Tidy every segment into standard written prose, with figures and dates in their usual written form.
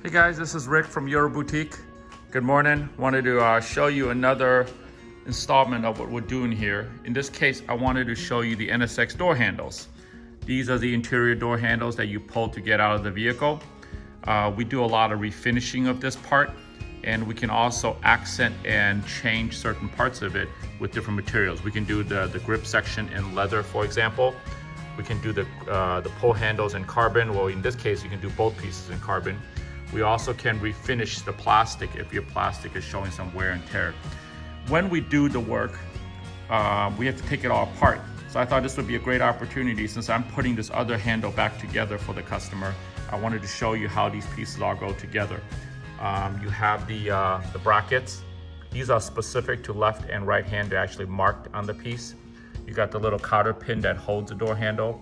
Hey guys, this is Rick from Euro Boutique. Good morning. Wanted to show you another installment of what we're doing here. In this case, I wanted to show you the NSX door handles. These are the interior door handles that you pull to get out of the vehicle. We do a lot of refinishing of this part, and we can also accent and change certain parts of it with different materials. We can do the grip section in leather, for example. We can do the pull handles in carbon. Well, in this case, you can do both pieces in carbon. We also can refinish the plastic if your plastic is showing some wear and tear. When we do the work, we have to take it all apart. So I thought this would be a great opportunity, since I'm putting this other handle back together for the customer. I wanted to show you how these pieces all go together. You have the brackets. These are specific to left and right hand. They're actually marked on the piece. You got the little cotter pin that holds the door handle.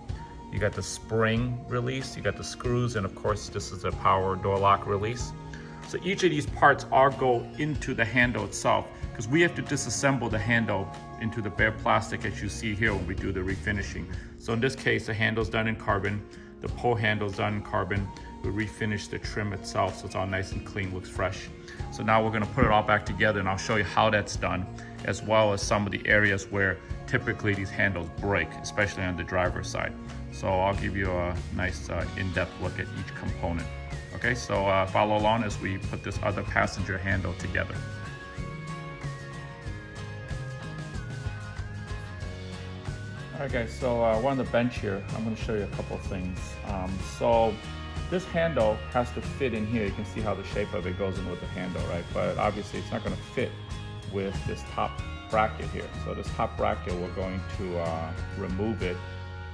You got the spring release, you got the screws, and of course this is a power door lock release. So each of these parts all go into the handle itself, because we have to disassemble the handle into the bare plastic as you see here when we do the refinishing. So in this case, the handle's done in carbon, the pull handle's done in carbon. We refinish the trim itself so it's all nice and clean, looks fresh. So now we're gonna put it all back together, and I'll show you how that's done, as well as some of the areas where typically these handles break, especially on the driver's side. So I'll give you a nice in-depth look at each component. Okay, so follow along as we put this other passenger handle together. All right guys, so we're on the bench here. I'm gonna show you a couple of things. So this handle has to fit in here. You can see how the shape of it goes in with the handle, right? But obviously it's not gonna fit with this top bracket here. So this top bracket, we're going to remove it.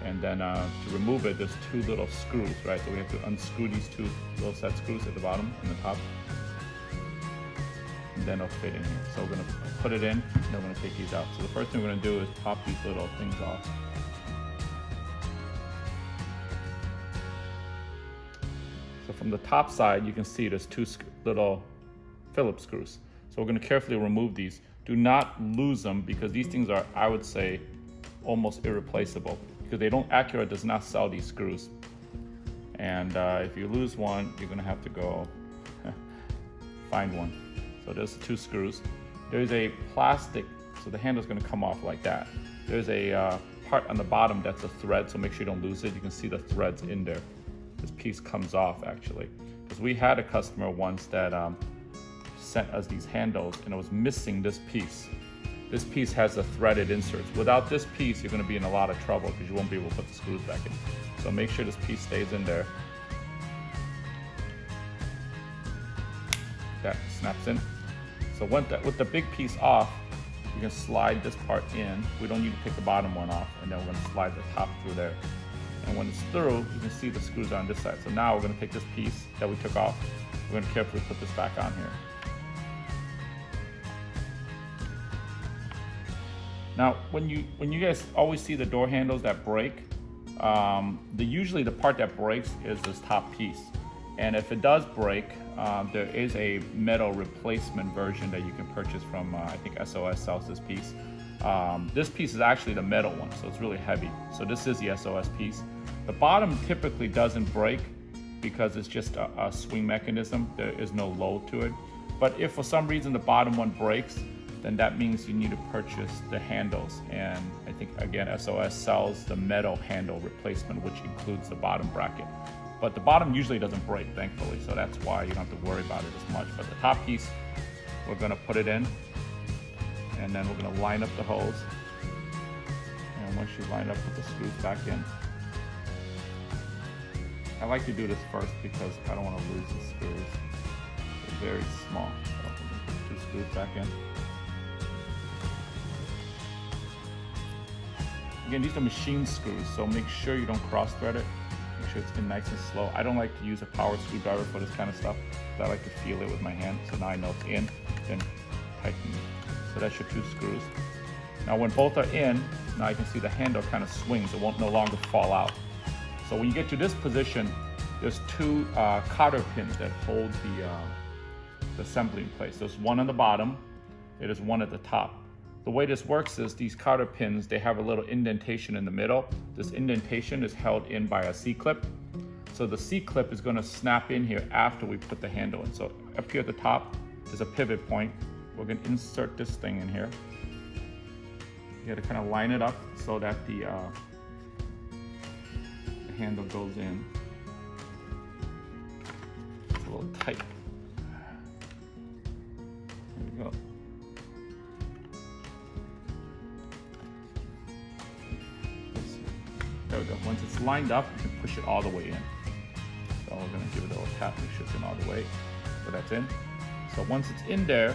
And then to remove it, there's two little screws, right? So we have to unscrew these two little set screws at the bottom and the top. And then it'll fit in here. So we're gonna put it in, and then we're gonna take these out. So the first thing we're gonna do is pop these little things off. So from the top side, you can see there's two little Phillips screws. So we're gonna carefully remove these. Do not lose them, because these things are, I would say, almost irreplaceable, because Acura does not sell these screws. And if you lose one, you're gonna have to go find one. So there's two screws. There's a plastic, so the handle's gonna come off like that. There's a part on the bottom that's a thread, so make sure you don't lose it. You can see the threads in there. This piece comes off actually, because we had a customer once that sent us these handles and it was missing this piece. This piece has the threaded inserts. Without this piece, you're gonna be in a lot of trouble because you won't be able to put the screws back in. So make sure this piece stays in there. That snaps in. So with the big piece off, you can slide this part in. We don't need to take the bottom one off, and then we're gonna slide the top through there. And when it's through, you can see the screws are on this side. So now we're gonna take this piece that we took off, we're gonna carefully put this back on here. Now, when you guys always see the door handles that break, usually the part that breaks is this top piece. And if it does break, there is a metal replacement version that you can purchase from, I think SOS sells this piece. This piece is actually the metal one, so it's really heavy. So this is the SOS piece. The bottom typically doesn't break because it's just a swing mechanism. There is no load to it. But if for some reason the bottom one breaks, then that means you need to purchase the handles. And I think, again, SOS sells the metal handle replacement, which includes the bottom bracket. But the bottom usually doesn't break, thankfully, so that's why you don't have to worry about it as much. But the top piece, we're gonna put it in, and then we're gonna line up the holes. And once you line up, put the screws back in. I like to do this first because I don't want to lose the screws. They're very small. So I'm gonna put the screws back in. Again, these are machine screws, so make sure you don't cross thread it. Make sure it's in nice and slow. I don't like to use a power screwdriver for this kind of stuff, because I like to feel it with my hand. So now I know it's in, then tighten it. So that's your two screws. Now when both are in, now you can see the handle kind of swings. It won't no longer fall out. So when you get to this position, there's two cotter pins that hold the assembly in place. There's one on the bottom, there's one at the top. The way this works is these cotter pins, they have a little indentation in the middle. This indentation is held in by a C-clip. So the C-clip is gonna snap in here after we put the handle in. So up here at the top is a pivot point. We're gonna insert this thing in here. You gotta kind of line it up so that the handle goes in. It's a little tight. There we go. There we go. Once it's lined up, you can push it all the way in. So we're gonna give it a little tap, make sure it's in all the way. So that's in. So once it's in there,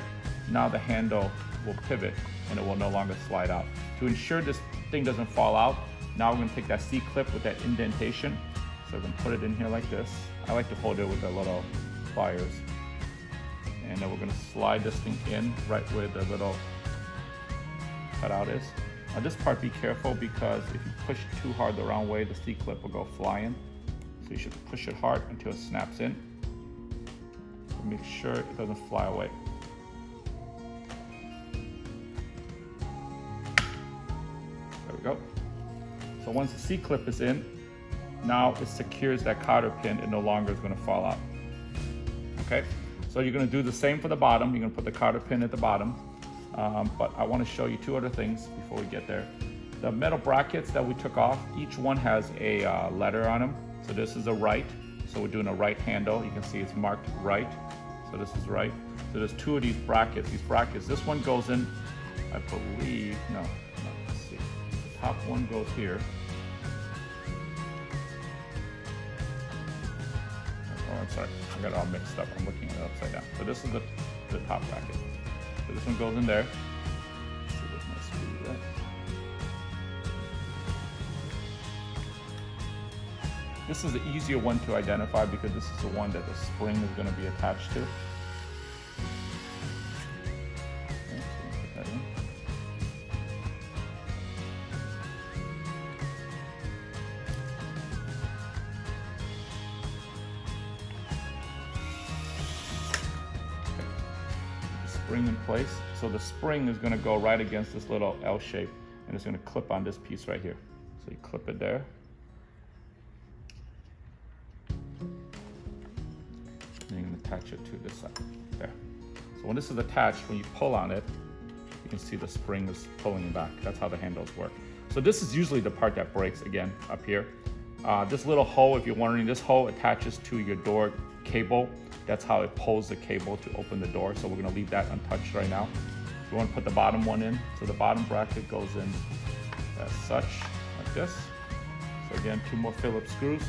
now the handle will pivot and it will no longer slide out. To ensure this thing doesn't fall out, now we're gonna take that C-clip with that indentation. So we're gonna put it in here like this. I like to hold it with the little pliers. And then we're gonna slide this thing in right where the little cutout is. Now this part, be careful, because if you push too hard the wrong way, the C-clip will go flying. So you should push it hard until it snaps in. Make sure it doesn't fly away. There we go. So once the C-clip is in, now it secures that cotter pin. It no longer is going to fall out. Okay, so you're going to do the same for the bottom. You're going to put the cotter pin at the bottom. But I want to show you two other things before we get there. The metal brackets that we took off, each one has a letter on them. So this is a right. So we're doing a right handle. You can see it's marked right. So this is right. So there's two of these brackets. This one goes in, I believe, no, let's see. The top one goes here. Oh, I'm sorry, I got it all mixed up. I'm looking at it upside down. So this is the top bracket. So this one goes in there. Let's see if my screw is right. This is the easier one to identify because this is the one that the spring is going to be attached to. Okay, so put that in. Okay. Put the spring in place. So the spring is going to go right against this little L shape, and it's going to clip on this piece right here. So you clip it there. And you're going to attach it to this side, there. So when this is attached, when you pull on it, you can see the spring is pulling it back. That's how the handles work. So this is usually the part that breaks, again, up here. This little hole, if you're wondering, this hole attaches to your door cable. That's how it pulls the cable to open the door. So we're going to leave that untouched right now. We want to put the bottom one in. So the bottom bracket goes in as such, like this. So again, 2 more Phillips screws.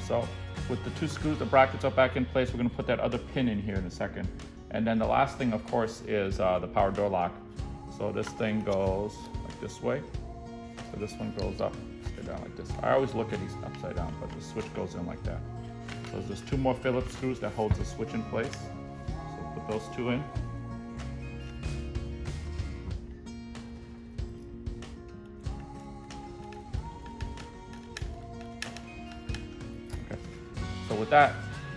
So with the 2 screws, the brackets are back in place. We're going to put that other pin in here in a second. And then the last thing, of course, is the power door lock. So this thing goes like this way. So this one goes up, straight down like this. I always look at these upside down, but the switch goes in like that. So there's 2 more Phillips screws that holds the switch in place. So put those 2 in. So with that,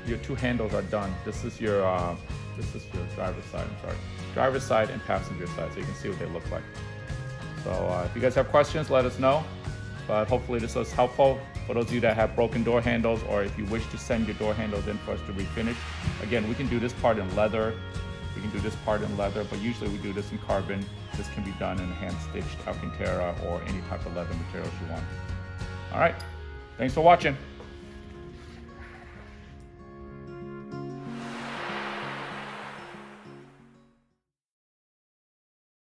your 2 handles are done. This is your driver's side, driver's side and passenger side, so you can see what they look like. So if you guys have questions, let us know. But hopefully this was helpful for those of you that have broken door handles, or if you wish to send your door handles in for us to refinish. Again, we can do this part in leather, we can do this part in leather, but usually we do this in carbon. This can be done in hand-stitched alcantara or any type of leather materials you want. All right, thanks for watching.